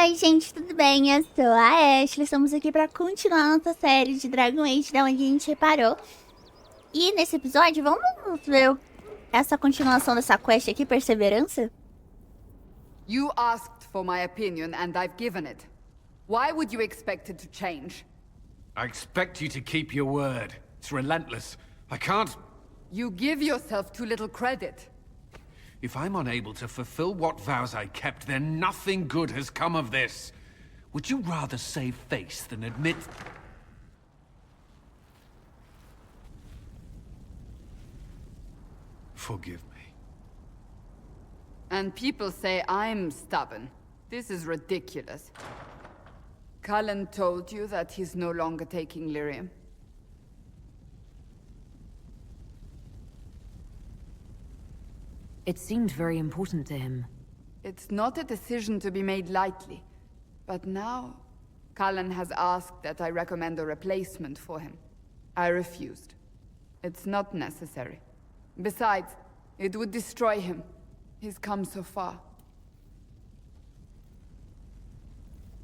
Oi, gente, tudo bem? Eu sou a Ashley, estamos aqui para continuar nossa série de Dragon Age, da onde a gente parou. E nesse episódio, vamos ver essa continuação dessa quest aqui, Perseverança? You asked for my opinion and I've given it. Why would you expect it to change? I expect you to keep your word. It's relentless. I can't... You give yourself too little credit. If I'm unable to fulfill what vows I kept, then nothing good has come of this. Would you rather save face than admit... Forgive me. And people say I'm stubborn. This is ridiculous. Cullen told you that he's no longer taking lyrium. It seemed very important to him. It's not a decision to be made lightly. But now, Cullen has asked that I recommend a replacement for him. I refused. It's not necessary. Besides, it would destroy him. He's come so far.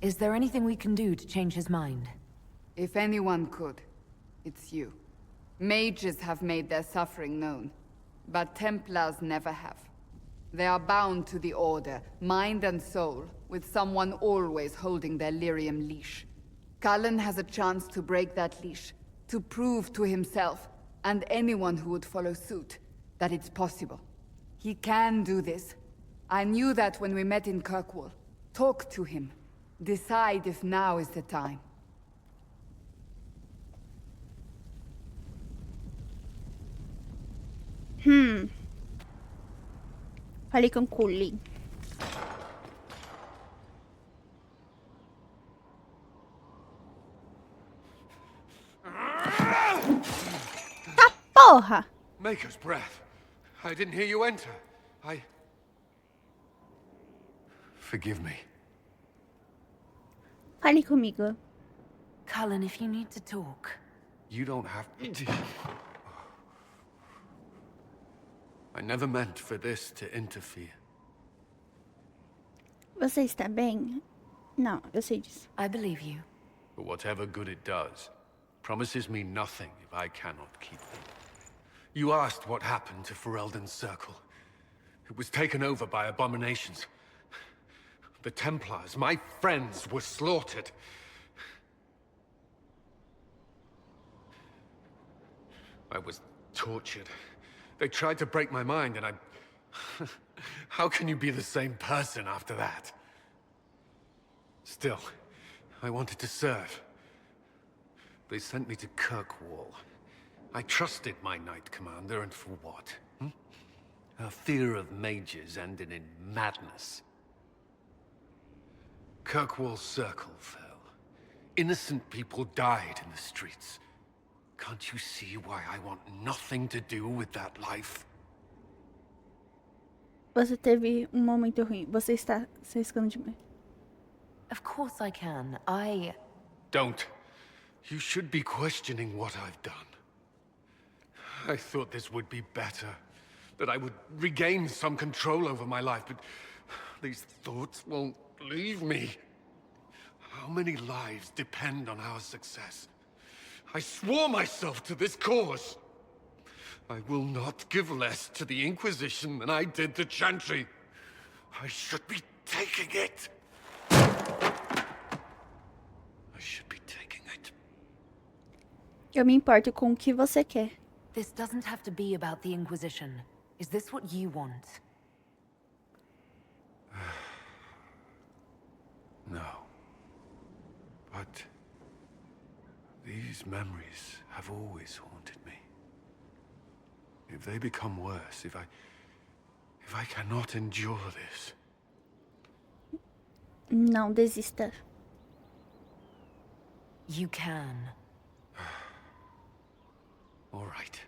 Is there anything we can do to change his mind? If anyone could, it's you. Mages have made their suffering known. But Templars never have. They are bound to the Order, mind and soul, with someone always holding their lyrium leash. Cullen has a chance to break that leash, to prove to himself, and anyone who would follow suit, that it's possible. He can do this. I knew that when we met in Kirkwall. Talk to him. Decide if now is the time. Falei com Cullen. Tá porra! Maker's breath. I didn't hear you enter. Forgive me. Fale comigo. Cullen, if you need to talk. You don't have... I never meant for this to interfere. Você está bem? Não, eu sei disso. I believe you. But whatever good it does, promises me nothing if I cannot keep them. You asked what happened to Ferelden's Circle. It was taken over by abominations. The Templars, my friends, were slaughtered. I was tortured. They tried to break my mind, and I... How can you be the same person after that? Still, I wanted to serve. They sent me to Kirkwall. I trusted my Knight Commander, and for what? Her fear of mages ended in madness. Kirkwall's Circle fell. Innocent people died in the streets. Can't you see why I want nothing to do with that life? Você teve momento ruim. Você está se arriscando demais. Of course I can. Don't. You should be questioning what I've done. I thought this would be better. That I would regain some control over my life, but these thoughts won't leave me. How many lives depend on our success? I swore myself to this cause. I will not give less to the Inquisition than I did to Chantry. I should be taking it. I should be taking it. Eu me importo com o que você quer. This doesn't have to be about the Inquisition. Is this what you want? No. But these memories have always haunted me. If they become worse, if I cannot endure this... Não desista. You can. All right.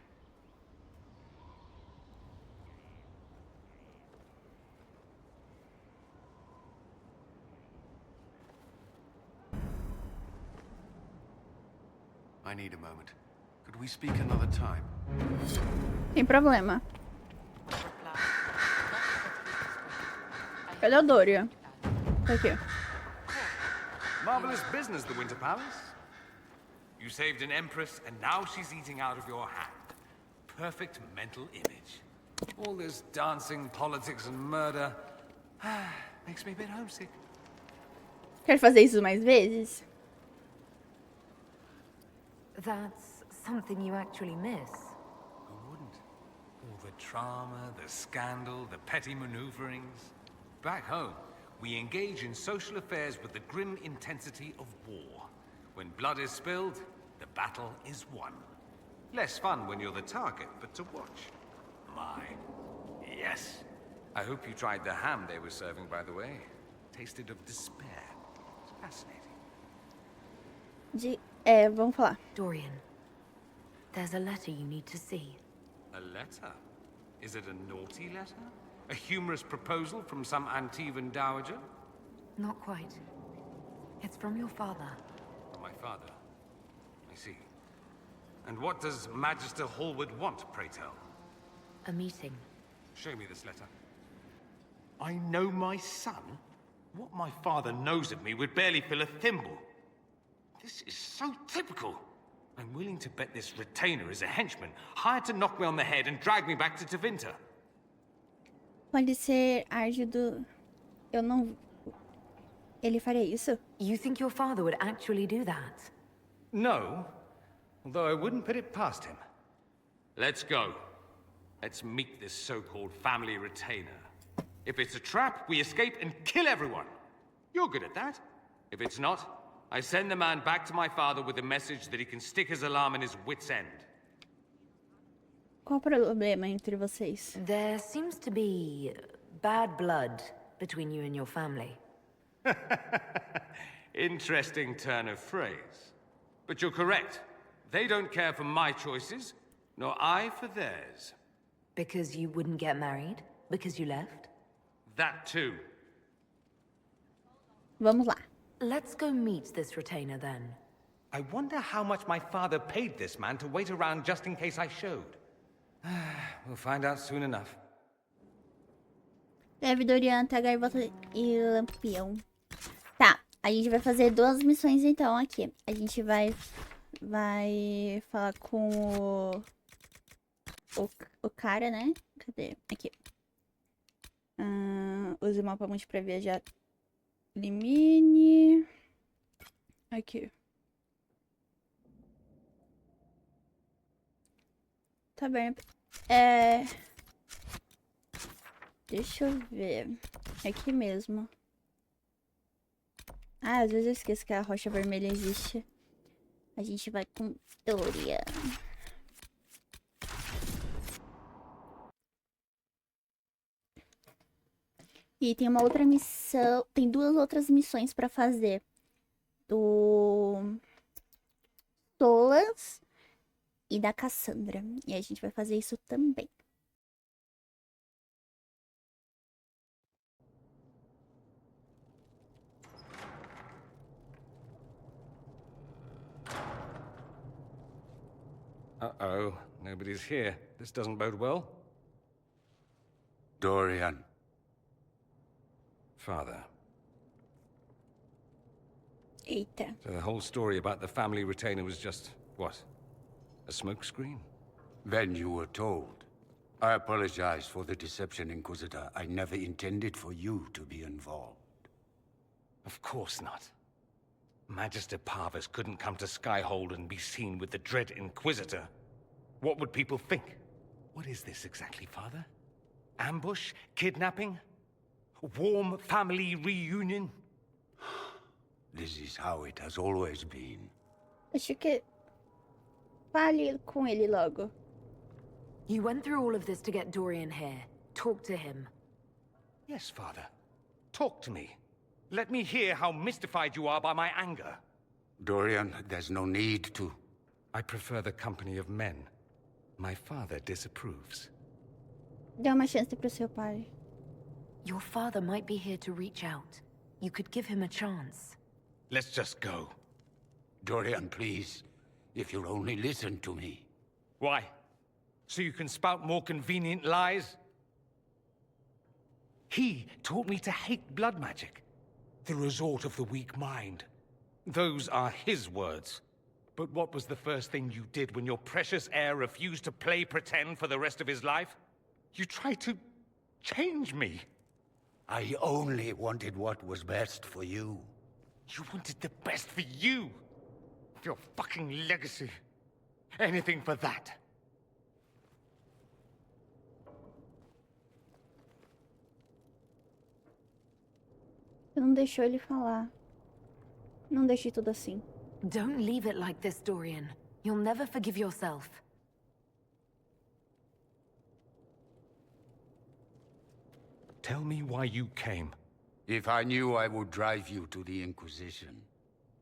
I need a moment. Could we speak another time? Sem problema. Cadê o Doria? Tá aqui. Marvelous business, the Winter Palace. You saved an empress, and now she's eating out of your hand. Perfect mental image. All this dancing, politics, and murder makes me a bit homesick. Quer fazer isso mais vezes? That's something you actually miss. Who wouldn't? All the drama, the scandal, the petty maneuverings. Back home, we engage in social affairs with the grim intensity of war. When blood is spilled, the battle is won. Less fun when you're the target, but to watch. My, yes. I hope you tried the ham they were serving, by the way. Tasted of despair. It's fascinating. Vamos falar. Dorian, there's a letter you need to see. A letter? Is it a naughty letter? A humorous proposal from some Antivan dowager? Not quite. It's from your father. From my father. I see. And what does Magister Hallward want, pray tell? A meeting. Show me this letter. I know my son? What my father knows of me would barely fill a thimble. This is so typical. I'm willing to bet this retainer is a henchman, hired to knock me on the head and drag me back to Tevinter. Pode ser árduo. Eu não. Ele faria isso? You think your father would actually do that? No, although I wouldn't put it past him. Let's go. Let's meet this so-called family retainer. If it's a trap, we escape and kill everyone. You're good at that. If it's not, I send the man back to my father with a message that he can stick his alarm in his wit's end. Qual o problema entre vocês? There seems to be bad blood between you and your family. Interesting turn of phrase. But you're correct. They don't care for my choices, nor I for theirs. Because you wouldn't get married? Because you left? That too. Vamos lá. Let's go meet this retainer then. I wonder how much my father paid this man to wait around just in case I showed. We'll find out soon enough. Leve Dorian até a gaivota e lampião. Tá, a gente vai fazer 2 missões então aqui. A gente vai falar com o cara, né? Cadê? Aqui. Use o mapa mundi pra viajar. Elimine. Aqui. Tá bem. Deixa eu ver. Aqui mesmo. Às vezes eu esqueço que a rocha vermelha existe. A gente vai com Dorian. E tem uma outra missão. Tem 2 outras missões pra fazer. Do Solas e da Cassandra. E a gente vai fazer isso também. Uh-oh, nobody's here. This doesn't bode well. Dorian. Father. Eita. So the whole story about the family retainer was just, what? A smokescreen? Then you were told. I apologize for the deception, Inquisitor. I never intended for you to be involved. Of course not. Magister Parvus couldn't come to Skyhold and be seen with the dread Inquisitor. What would people think? What is this exactly, Father? Ambush? Kidnapping? Warm family reunion? This is how it has always been. Acho que fale com ele logo. You went through all of this to get Dorian here. Talk to him. Yes, Father. Talk to me. Let me hear how mystified you are by my anger. Dorian, there's no need to. I prefer the company of men. My father disapproves. Dê uma chance pro seu pai. Your father might be here to reach out. You could give him a chance. Let's just go. Dorian, please. If you'll only listen to me. Why? So you can spout more convenient lies? He taught me to hate blood magic. The resort of the weak mind. Those are his words. But what was the first thing you did when your precious heir refused to play pretend for the rest of his life? You tried to change me. I only wanted what was best for you. You wanted the best for you. For your fucking legacy. Anything for that. Não deixou ele falar. Não deixe tudo assim. Don't leave it like this, Dorian. You'll never forgive yourself. Tell me why you came. If I knew, I would drive you to the Inquisition.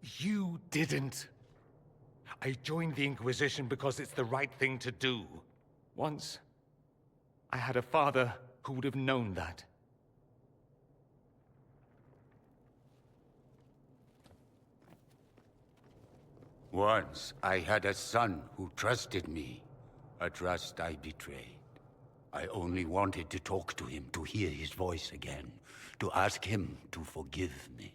You didn't. I joined the Inquisition because it's the right thing to do. Once, I had a father who would have known that. Once, I had a son who trusted me. A trust I betrayed. I only wanted to talk to him, to hear his voice again. To ask him to forgive me.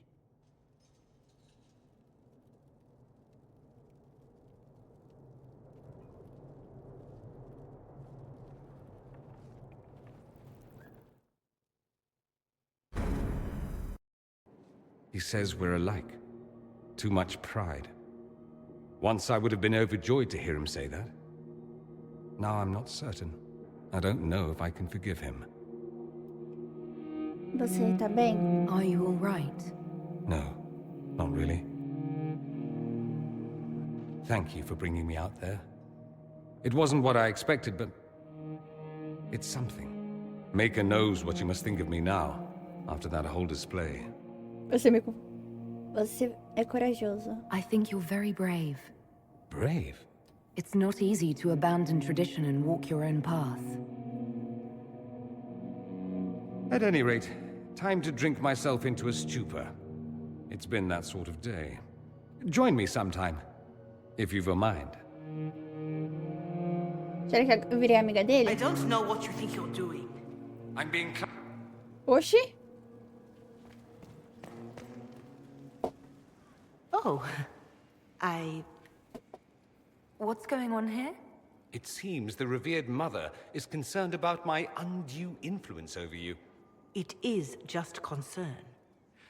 He says we're alike. Too much pride. Once I would have been overjoyed to hear him say that. Now I'm not certain. I don't know if I can forgive him. Você tá bem? Are you all right? No, not really. Thank you for bringing me out there. It wasn't what I expected, but it's something. Maker knows what you must think of me now, after that whole display. Você é corajoso. I think you're very brave. Brave? It's not easy to abandon tradition and walk your own path. At any rate, time to drink myself into a stupor. It's been that sort of day. Join me sometime, if you've a mind. Será que eu virei amiga I dele? don't know what you think you're doing. I'm being... Oxi! Oh, What's going on here? It seems the revered mother is concerned about my undue influence over you. It is just concern.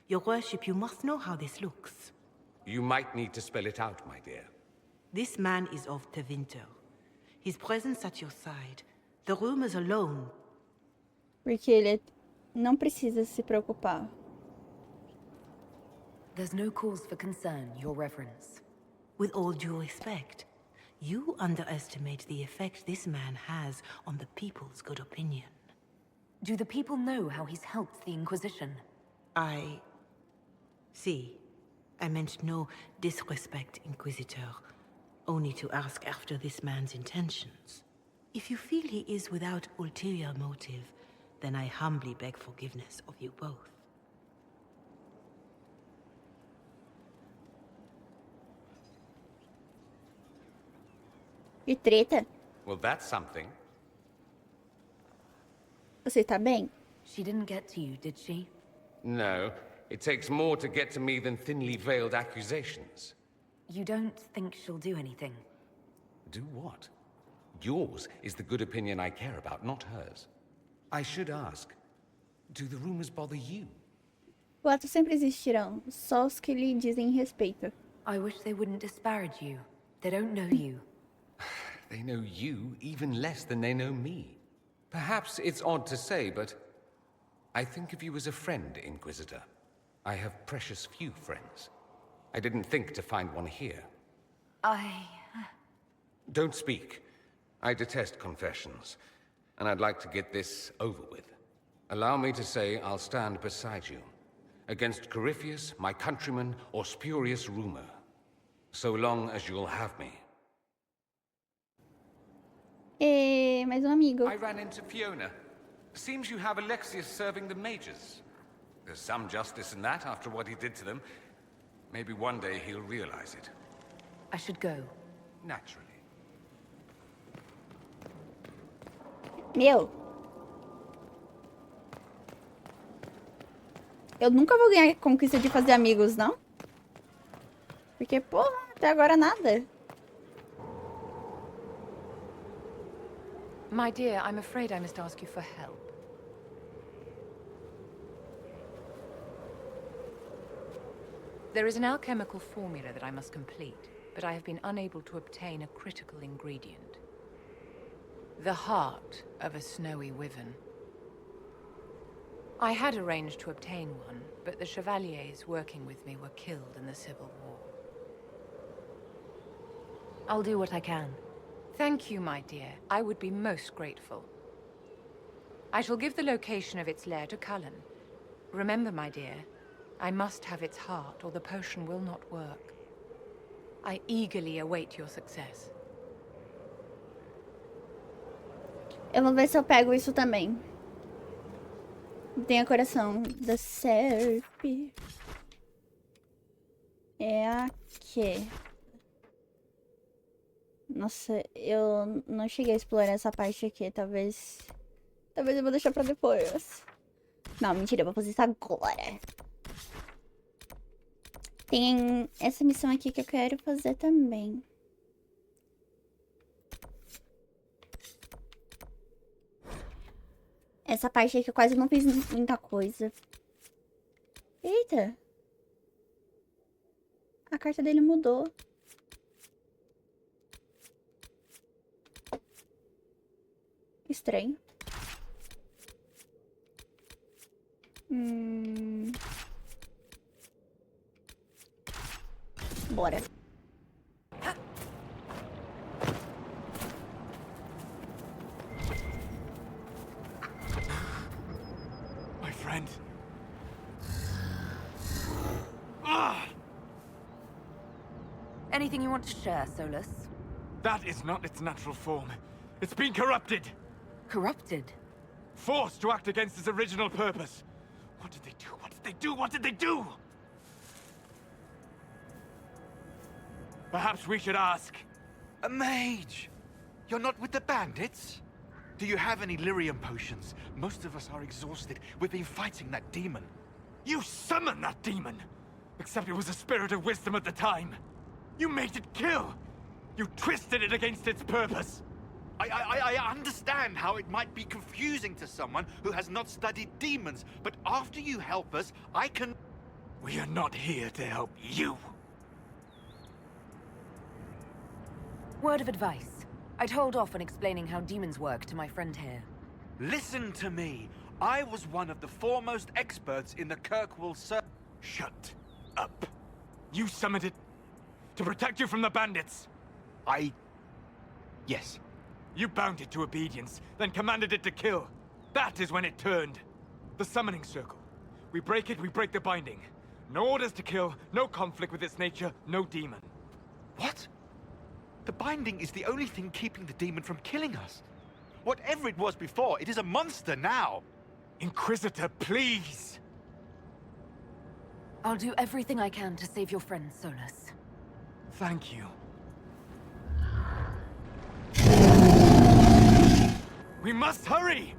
Your worship, you must know how this looks. You might need to spell it out, my dear. This man is of Tevinter. His presence at your side, the rumors alone. Porque ele não precisa se preocupar. There's no cause for concern, Your Reverence. With all due respect, you underestimate the effect this man has on the people's good opinion. Do the people know how he's helped the Inquisition? See, I meant no disrespect, Inquisitor. Only to ask after this man's intentions. If you feel he is without ulterior motive, then I humbly beg forgiveness of you both. E treta? Well, that's something. Você tá bem? She didn't get to you, did she? No, it takes more to get to me than thinly veiled accusations. You don't think she'll do anything? Do what? Yours is the good opinion I care about, not hers. I should ask, do the rumors bother you? Boatos sempre existirão, só os que lhe dizem respeito. I wish they wouldn't disparage you. They don't know you. They know you even less than they know me. Perhaps it's odd to say, but I think of you as a friend, Inquisitor. I have precious few friends. I didn't think to find one here. Don't speak. I detest confessions, and I'd like to get this over with. Allow me to say I'll stand beside you, against Corypheus, my countrymen, or spurious rumor, so long as you'll have me. Mais amigo. I ran into Fiona. Seems you have Alexius serving the mages. There's some justice in that after what he did to them. Maybe one day he'll realize it. I should go. Naturally. Meu. Eu nunca vou ganhar a conquista de fazer amigos, não? Porque, porra, até agora nada. My dear, I'm afraid I must ask you for help. There is an alchemical formula that I must complete, but I have been unable to obtain a critical ingredient. The heart of a snowy wyvern. I had arranged to obtain one, but the chevaliers working with me were killed in the Civil War. I'll do what I can. Thank you, my dear. I would be most grateful. I shall give the location of its lair to Cullen. Remember, my dear, I must have its heart, or the potion will not work. I eagerly await your success. Eu vou ver se eu pego isso também. Tem a coração da serpe. É aqui. Nossa, eu não cheguei a explorar essa parte aqui. Talvez eu vou deixar pra depois. Não, mentira, eu vou fazer isso agora. Tem essa missão aqui que eu quero fazer também. Essa parte aqui eu quase não fiz muita coisa. Eita. A carta dele mudou. Estranho. Bora. My friend. Anything you want to share, Solus? That is not its natural form. It's been corrupted. Corrupted? Forced to act against its original purpose. What did they do? What did they do? What did they do? Perhaps we should ask. A mage! You're not with the bandits? Do you have any lyrium potions? Most of us are exhausted. We've been fighting that demon. You summoned that demon! Except it was a spirit of wisdom at the time. You made it kill! You twisted it against its purpose! I understand how it might be confusing to someone who has not studied demons, but after you help us, I can... We are not here to help you. Word of advice. I'd hold off on explaining how demons work to my friend here. Listen to me. I was one of the foremost experts in the Kirkwall Shut up. You summoned it to protect you from the bandits. Yes. You bound it to obedience, then commanded it to kill. That is when it turned. The summoning circle. We break it, we break the binding. No orders to kill, no conflict with its nature, no demon. What? The binding is the only thing keeping the demon from killing us. Whatever it was before, it is a monster now. Inquisitor, please! I'll do everything I can to save your friend, Solus. Thank you. We must hurry!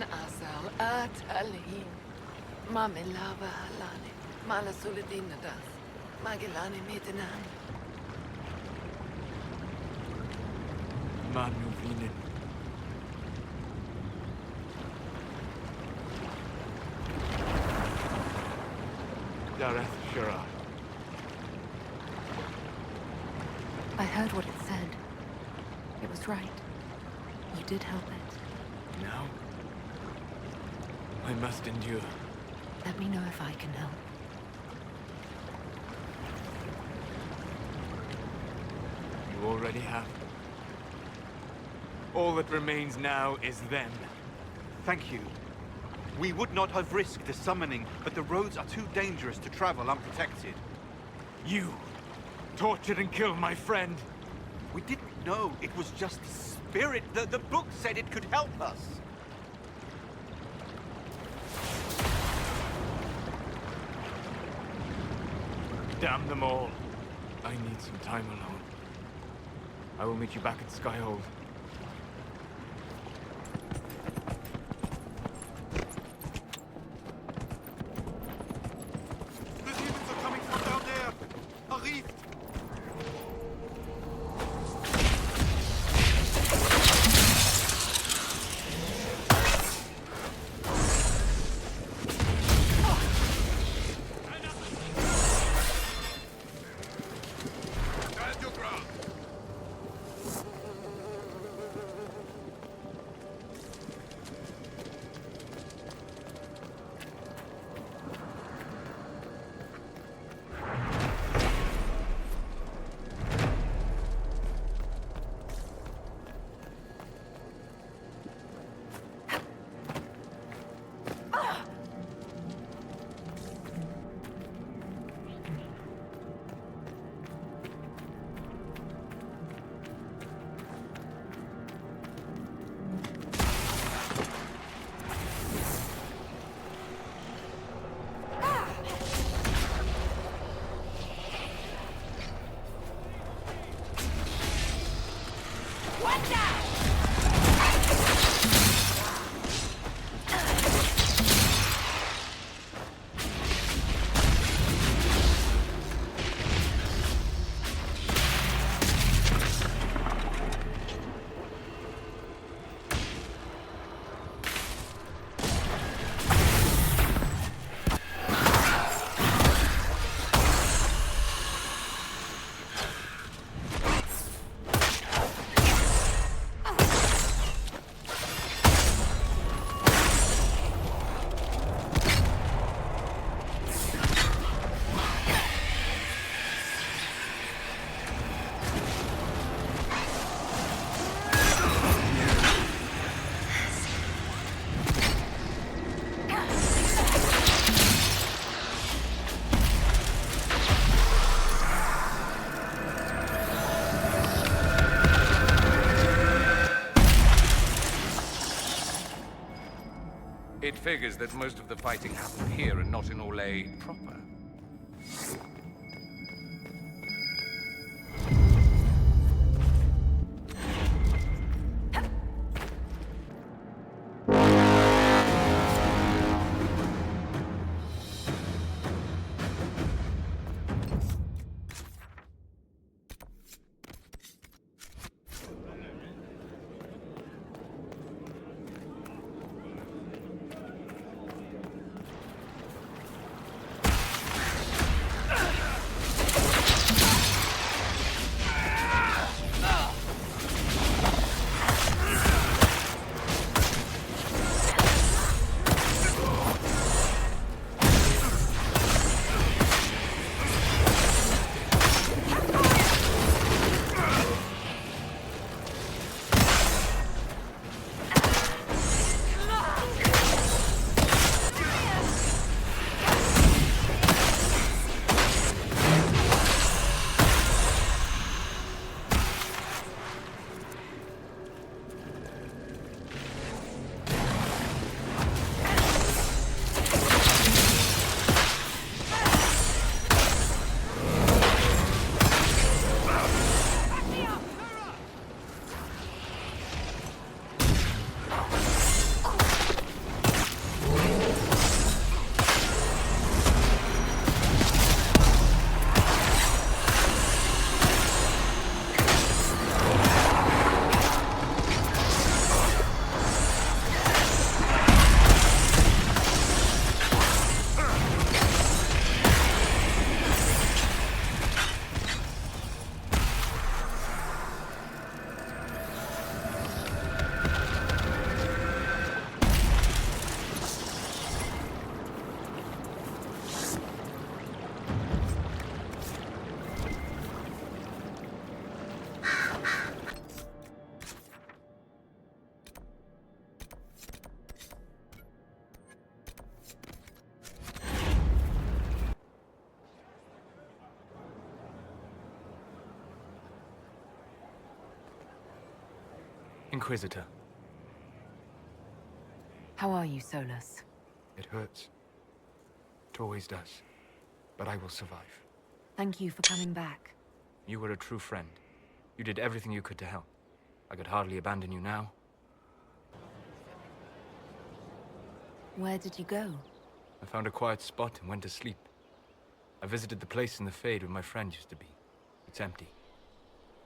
Kun asal atalin. Mame lava halane. Mala suledinadas. Magellane mitenan. Manu vinen. Dareth Shura. I heard what it said. It was right. You did help it. Now, I must endure. Let me know if I can help. You already have. All that remains now is them. Thank you. We would not have risked the summoning, but the roads are too dangerous to travel unprotected. You tortured and killed my friend. We didn't know it was just a spirit. The book said it could help us. Damn them all. I need some time alone. I will meet you back at Skyhold. The demons are coming from down there. Arrive! Stand your ground. It figures that most of the fighting happened here and not in Orlais proper. Inquisitor. How are you, Solus? It hurts. It always does. But I will survive. Thank you for coming back. You were a true friend. You did everything you could to help. I could hardly abandon you now. Where did you go? I found a quiet spot and went to sleep. I visited the place in the Fade where my friend used to be. It's empty.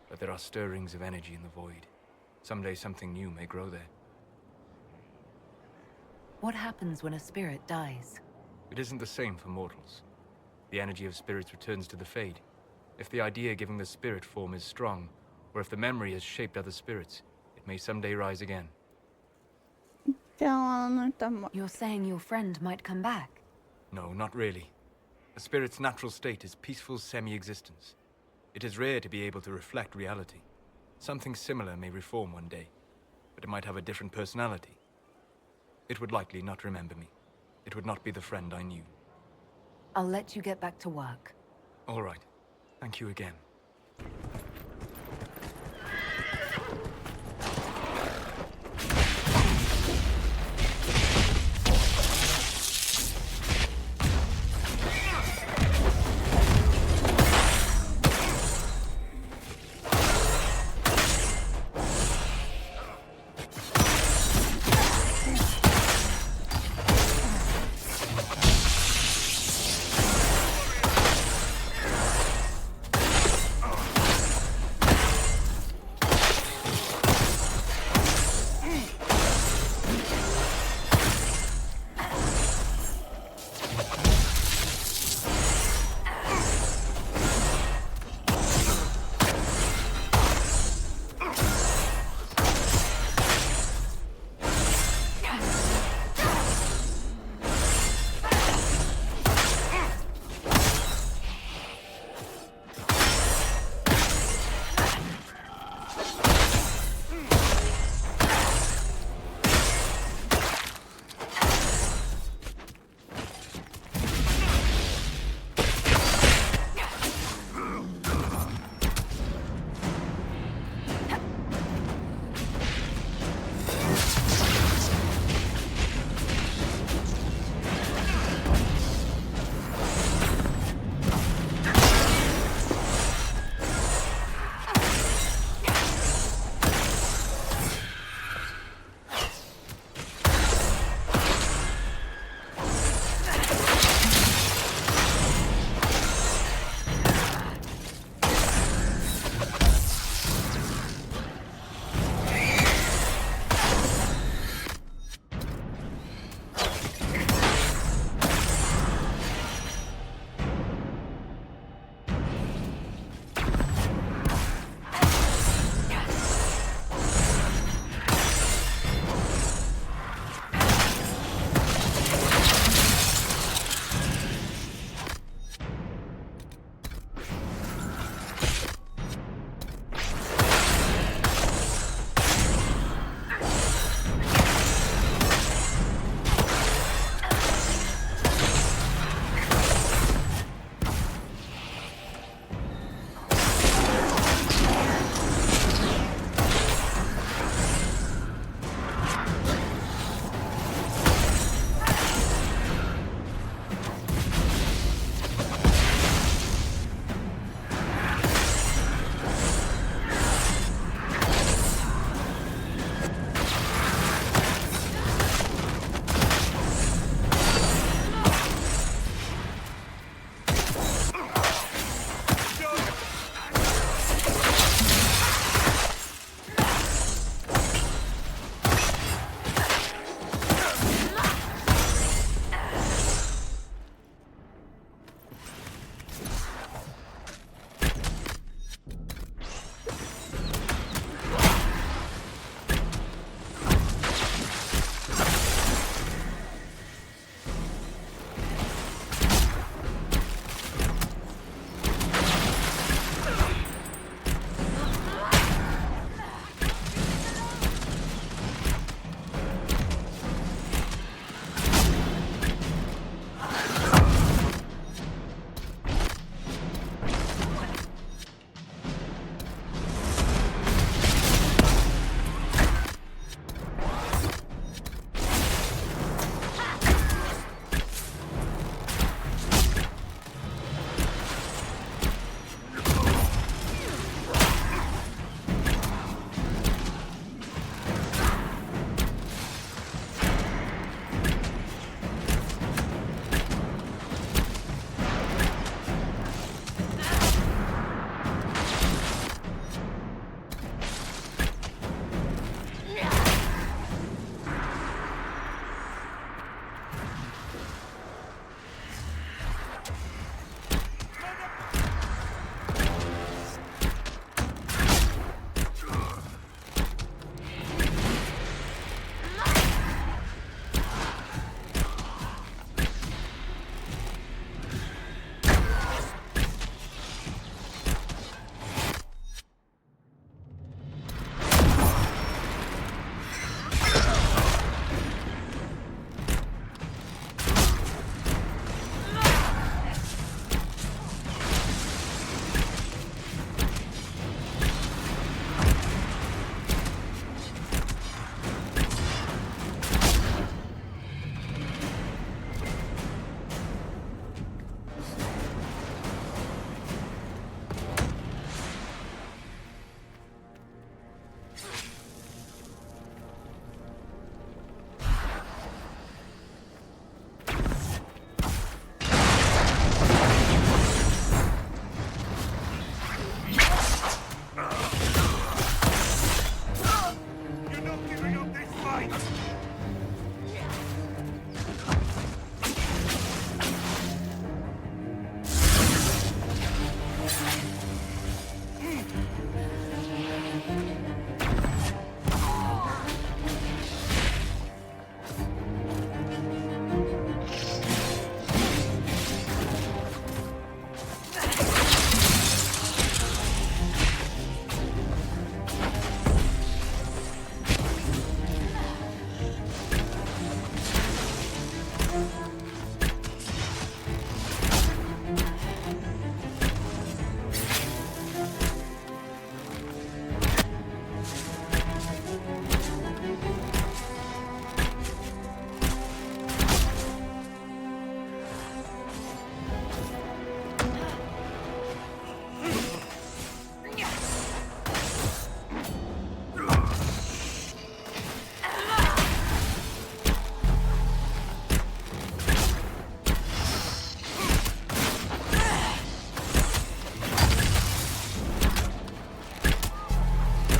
But there are stirrings of energy in the void. Someday something new may grow there. What happens when a spirit dies? It isn't the same for mortals. The energy of spirits returns to the Fade. If the idea giving the spirit form is strong, or if the memory has shaped other spirits, it may someday rise again. Então ela não tá morta. You're saying your friend might come back? No, not really. A spirit's natural state is peaceful semi-existence. It is rare to be able to reflect reality. Something similar may reform one day, but it might have a different personality. It would likely not remember me. It would not be the friend I knew. I'll let you get back to work. All right. Thank you again.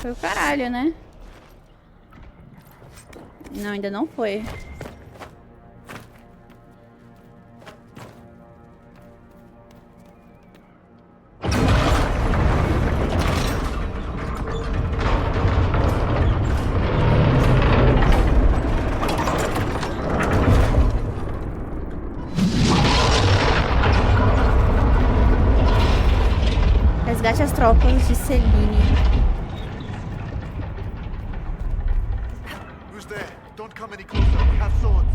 Foi o caralho, né? Não, ainda não foi. Resgate as tropas de Celine. Who's there? Don't come any closer. We have swords.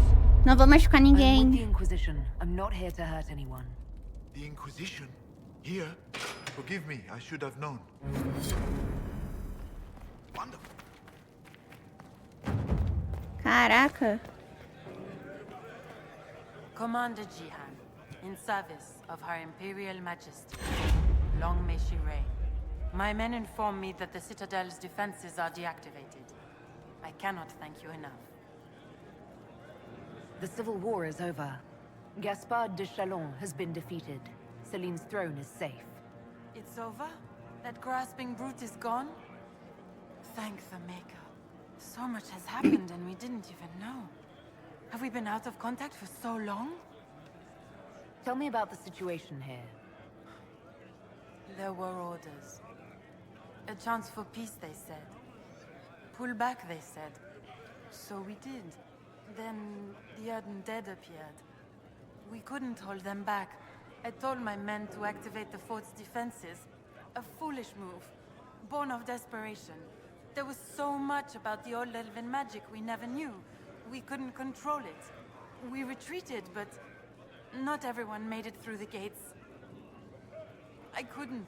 Não vou machucar I'm with the ninguém. Inquisition. I'm not here to hurt anyone. The Inquisition? Here? Forgive me. I should have known. Wonderful. Caraca. Commander Jihan, in service of Her Imperial Majesty. Long may she reign. My men inform me that the Citadel's defenses are deactivated. I cannot thank you enough. The civil war is over. Gaspard de Chalon has been defeated. Celine's throne is safe. It's over? That grasping brute is gone? Thank the Maker. So much has happened and we didn't even know. Have we been out of contact for so long? Tell me about the situation here. There were orders. A chance for peace, they said. Pull back, they said. So we did. Then the undead appeared. We couldn't hold them back. I told my men to activate the fort's defenses. A foolish move, born of desperation. There was so much about the old elven magic we never knew. We couldn't control it. We retreated, but not everyone made it through the gates. I couldn't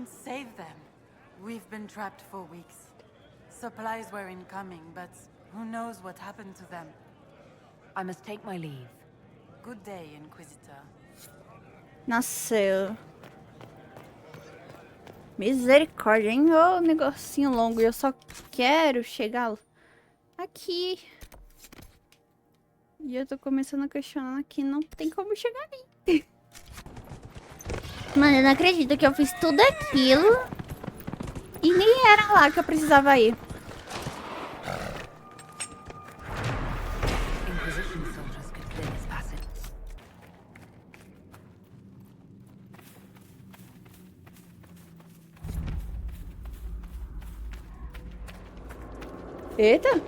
save them. We've been trapped for weeks. Supplies were incoming, but who knows what happened to them. I must take my leave. Good day, Inquisitor. Nossa, misericórdia, hein? Ô, negocinho longo. Eu só quero chegar aqui. E eu tô começando a questionar que não tem como chegar ali. Mano, eu não acredito que eu fiz tudo aquilo e nem era lá que eu precisava ir. Inquisition soldiers could clear this passage. Eita!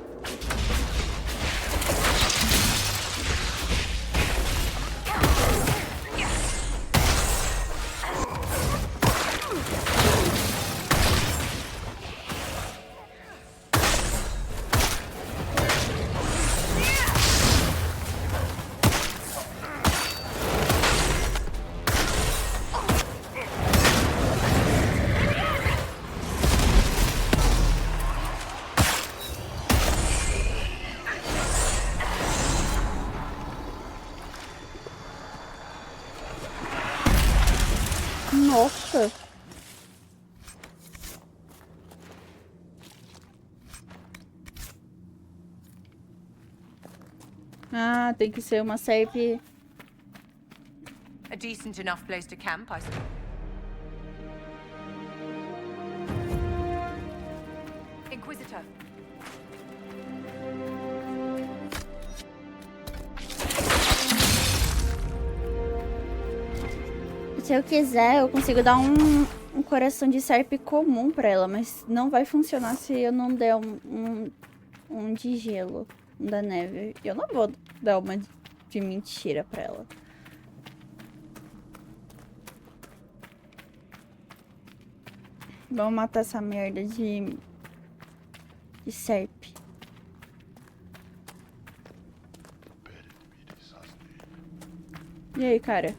Nossa! Ah, tem que ser uma serve. A decent enough place to camp, I suppose. Inquisitor. Se eu quiser, eu consigo dar um coração de serpe comum pra ela, mas não vai funcionar se eu não der um de gelo, um da neve. Eu não vou dar uma de mentira pra ela. Vamos matar essa merda de serpe. E aí, cara?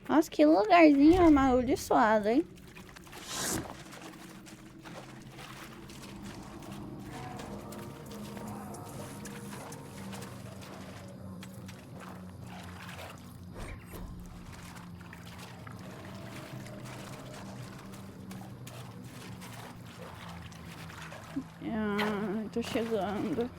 Nossa, que lugarzinho amaldiçoado, hein? Ah, tô chegando.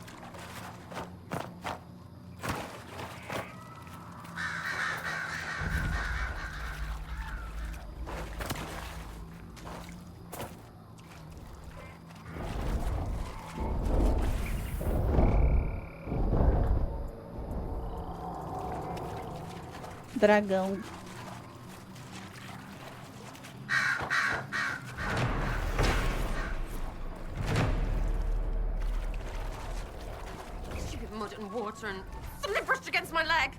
Dragão. Stupid mud and water and something brushed against my leg.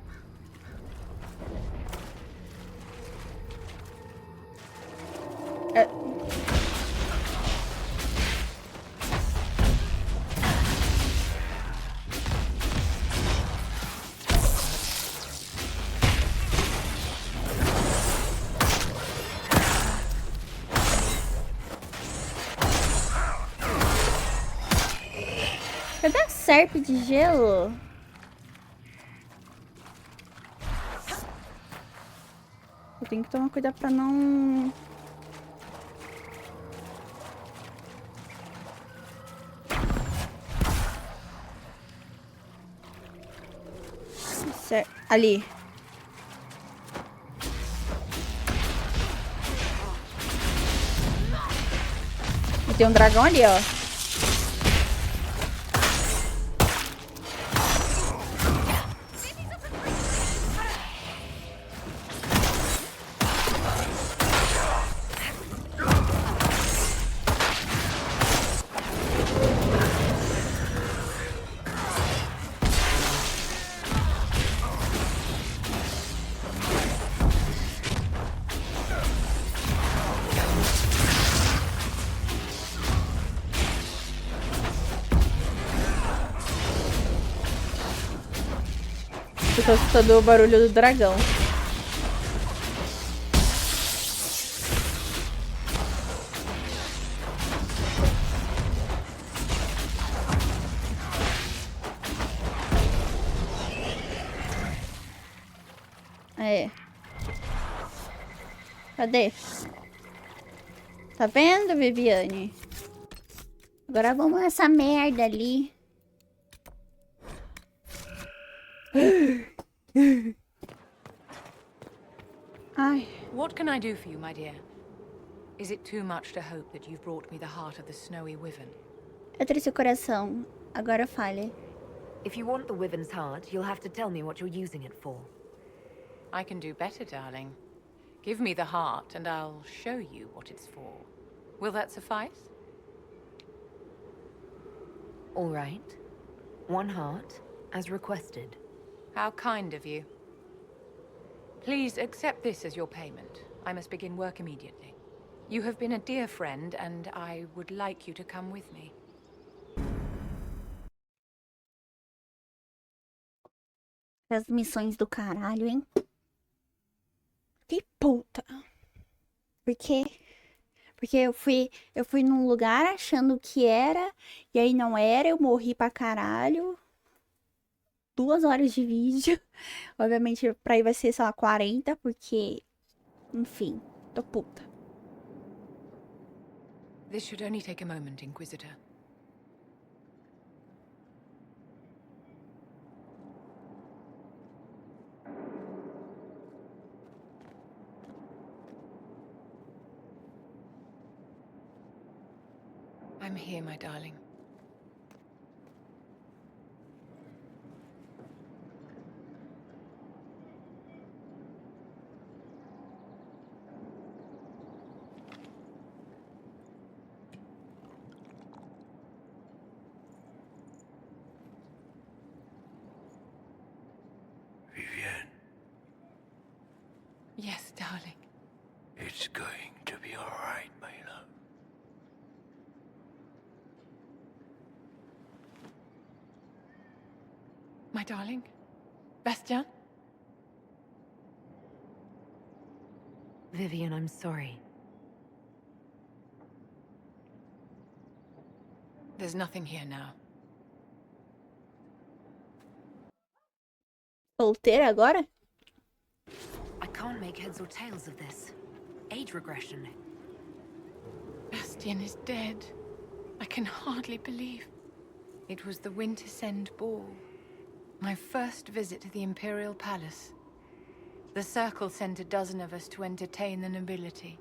Cadê a serpe de gelo? Eu tenho que tomar cuidado pra não... Ali. E tem um dragão ali, ó. Eu tô escutando o barulho do dragão. É. Cadê? Tá vendo, Viviane? Agora vamos nessa merda ali. Ai. What can I do for you, my dear? Is it too much to hope that you've brought me the heart of the snowy wyvern? Eu trouxe o coração. Agora fale. If you want the wyvern's heart, you'll have to tell me what you're using it for. I can do better, darling. Give me the heart, and I'll show you what it's for. Will that suffice? All right. One heart, as requested. How kind of you. Please accept this as your payment. I must begin work immediately. You have been a dear friend, and I would like you to come with me. As missões do caralho, hein? Que puta. Porque eu fui num lugar achando que era, e aí não era, eu morri pra caralho. 2 horas de vídeo. Obviamente, pra ir vai ser, sei lá, 40, porque... Enfim, tô puta. This should only take a moment, Inquisitor. I'm here, my darling. Vivienne, Yes, darling. it's going to be all right, my love. My darling? Bastian? Vivian, I'm sorry. There's nothing here now. Solteira agora? I can't make heads or tails of this. Age regression. Bastian is dead. I can hardly believe. It was the Wintersend Ball. My first visit to the Imperial Palace. The Circle sent a dozen of us to entertain the nobility.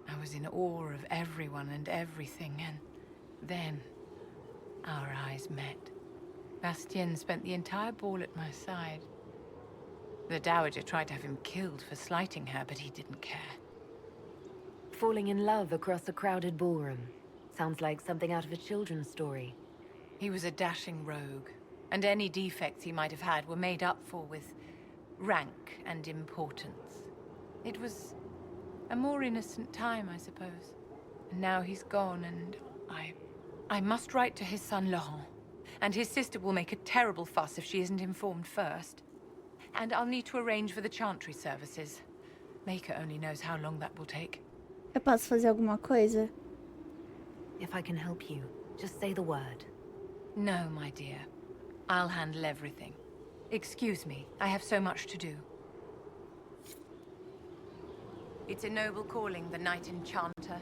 I was in awe of everyone and everything, and then our eyes met. Bastien spent the entire ball at my side. The Dowager tried to have him killed for slighting her, but he didn't care. Falling in love across a crowded ballroom. Sounds like something out of a children's story. He was a dashing rogue, and any defects he might have had were made up for with rank and importance. It was a more innocent time, I suppose. And now he's gone, and I must write to his son Laurent. And his sister will make a terrible fuss if she isn't informed first. And I'll need to arrange for the chantry services. Maker only knows how long that will take. Eu posso fazer alguma coisa? If I can help you, just say the word. No, my dear. I'll handle everything. Excuse me, I have so much to do. It's a noble calling, the Knight Enchanter.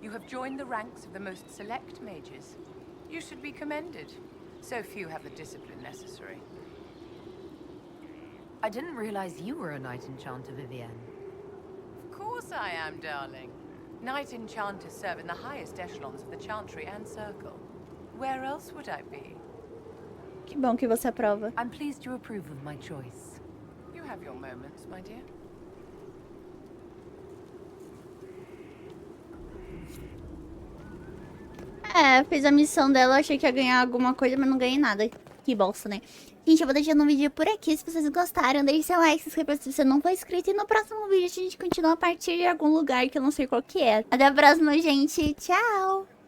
You have joined the ranks of the most select mages. You should be commended. So few have the discipline necessary. I didn't realize you were a Knight Enchanter, Vivienne. Of course I am, darling. Knight Enchanters serve in the highest echelons of the Chantry and Circle. Where else would I be? Que bom que você aprova. I'm pleased you approve of my choice. You have your moments, my dear. É, fiz a missão dela, achei que ia ganhar alguma coisa, mas não ganhei nada. Que bosta, né? Gente, eu vou deixando o vídeo por aqui. Se vocês gostaram, deixe seu like, se inscreva se você não for inscrito. E no próximo vídeo a gente continua a partir de algum lugar que eu não sei qual que é. Até a próxima, gente. Tchau!